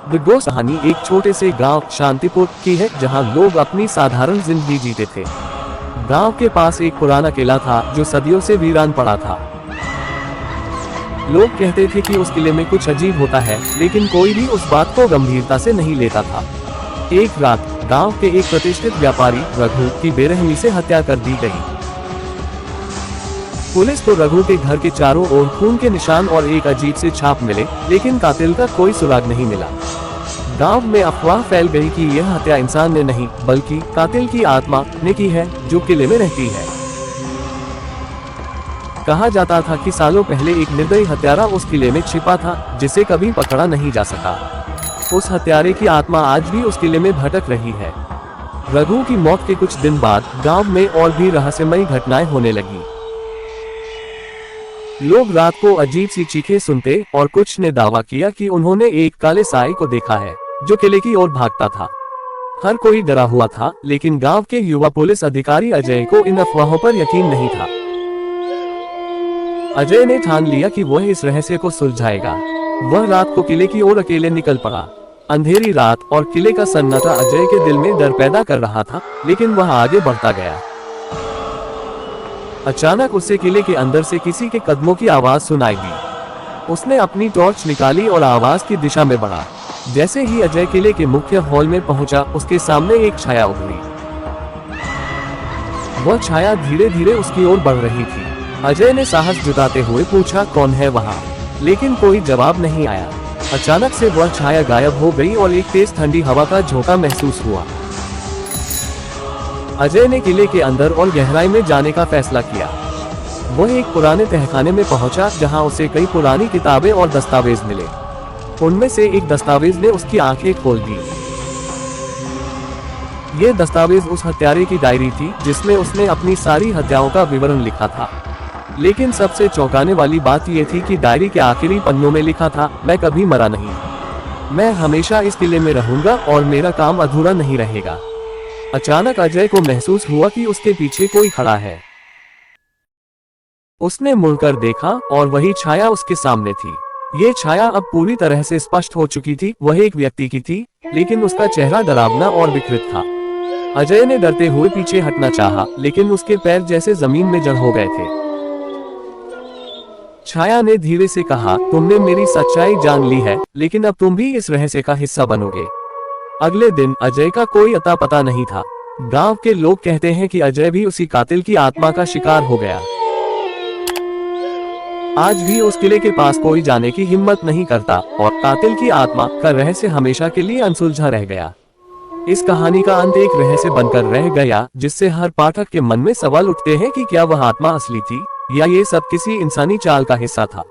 The ghost कहानी एक छोटे से गांव शांतिपुर की है, जहां लोग अपनी साधारण जिंदगी जीते थे। गांव के पास एक पुराना किला था जो सदियों से वीरान पड़ा था। लोग कहते थे कि उस किले में कुछ अजीब होता है, लेकिन कोई भी उस बात को गंभीरता से नहीं लेता था। एक रात गांव के एक प्रतिष्ठित व्यापारी रघु की बेरहमी से हत्या कर दी गई। पुलिस को रघु के घर के चारों ओर खून के निशान और एक अजीब से छाप मिले, लेकिन कातिल का कोई सुराग नहीं मिला। गांव में अफवाह फैल गई कि यह हत्या इंसान ने नहीं, बल्कि कातिल की आत्मा ने की है, जो किले में रहती है। कहा जाता था कि सालों पहले एक निर्दयी हत्यारा उस किले में छिपा था, जिसे कभी पकड़ा नहीं जा सका। उस हत्यारे की आत्मा आज भी उस किले में भटक रही है। रघु की मौत के कुछ दिन बाद गांव में और भी रहस्यमयी घटनाएं होने लगी। लोग रात को अजीब सी चीखें सुनते और कुछ ने दावा किया कि उन्होंने एक काले साए को देखा है, जो किले की ओर भागता था। हर कोई डरा हुआ था, लेकिन गांव के युवा पुलिस अधिकारी अजय को इन अफवाहों पर यकीन नहीं था। अजय ने ठान लिया कि वह इस रहस्य को सुलझाएगा। वह रात को किले की ओर अकेले निकल पड़ा। अंधेरी रात और किले का सन्नाटा अजय के दिल में डर पैदा कर रहा था, लेकिन वह आगे बढ़ता गया। अचानक उसे किले के अंदर से किसी के कदमों की आवाज सुनाई दी। उसने अपनी टॉर्च निकाली और आवाज की दिशा में बढ़ा। जैसे ही अजय किले के मुख्य हॉल में पहुंचा, उसके सामने एक छाया उभरी। वह छाया धीरे धीरे उसकी ओर बढ़ रही थी। अजय ने साहस जुटाते हुए पूछा, कौन है वहां? लेकिन कोई जवाब नहीं आया। अचानक से वह छाया गायब हो गई और एक तेज ठंडी हवा का झोंका महसूस हुआ। अजय ने किले के अंदर और गहराई में जाने का फैसला किया। वह एक पुराने तहखाने में पहुंचा, जहां उसे कई पुरानी किताबें और दस्तावेज मिले। उनमें से एक दस्तावेज ने उसकी आंखें खोल दी। ये दस्तावेज उस हत्यारे की डायरी थी, जिसमें उसने अपनी सारी हत्याओं का विवरण लिखा था। लेकिन सबसे चौंकाने वाली बात यह थी कि डायरी के आखिरी पन्नों में लिखा था, मैं कभी मरा नहीं, मैं हमेशा इस किले में रहूंगा और मेरा काम अधूरा नहीं रहेगा। अचानक अजय को महसूस हुआ कि उसके पीछे कोई खड़ा है। उसने मुड़कर देखा और वही छाया उसके सामने थी। ये छाया अब पूरी तरह से स्पष्ट हो चुकी थी। वह एक व्यक्ति की थी, लेकिन उसका चेहरा डरावना और विकृत था। अजय ने डरते हुए पीछे हटना चाहा, लेकिन उसके पैर जैसे जमीन में जड़ हो गए थे। छाया ने धीरे से कहा, तुमने मेरी सच्चाई जान ली है, लेकिन अब तुम भी इस रहस्य का हिस्सा बनोगे। अगले दिन अजय का कोई अता पता नहीं था। गांव के लोग कहते हैं कि अजय भी उसी कातिल की आत्मा का शिकार हो गया। आज भी उस किले के पास कोई जाने की हिम्मत नहीं करता और कातिल की आत्मा का रहस्य हमेशा के लिए अनसुलझा रह गया। इस कहानी का अंत एक रहस्य बनकर रह गया, जिससे हर पाठक के मन में सवाल उठते हैं कि क्या वह आत्मा असली थी या ये सब किसी इंसानी चाल का हिस्सा था।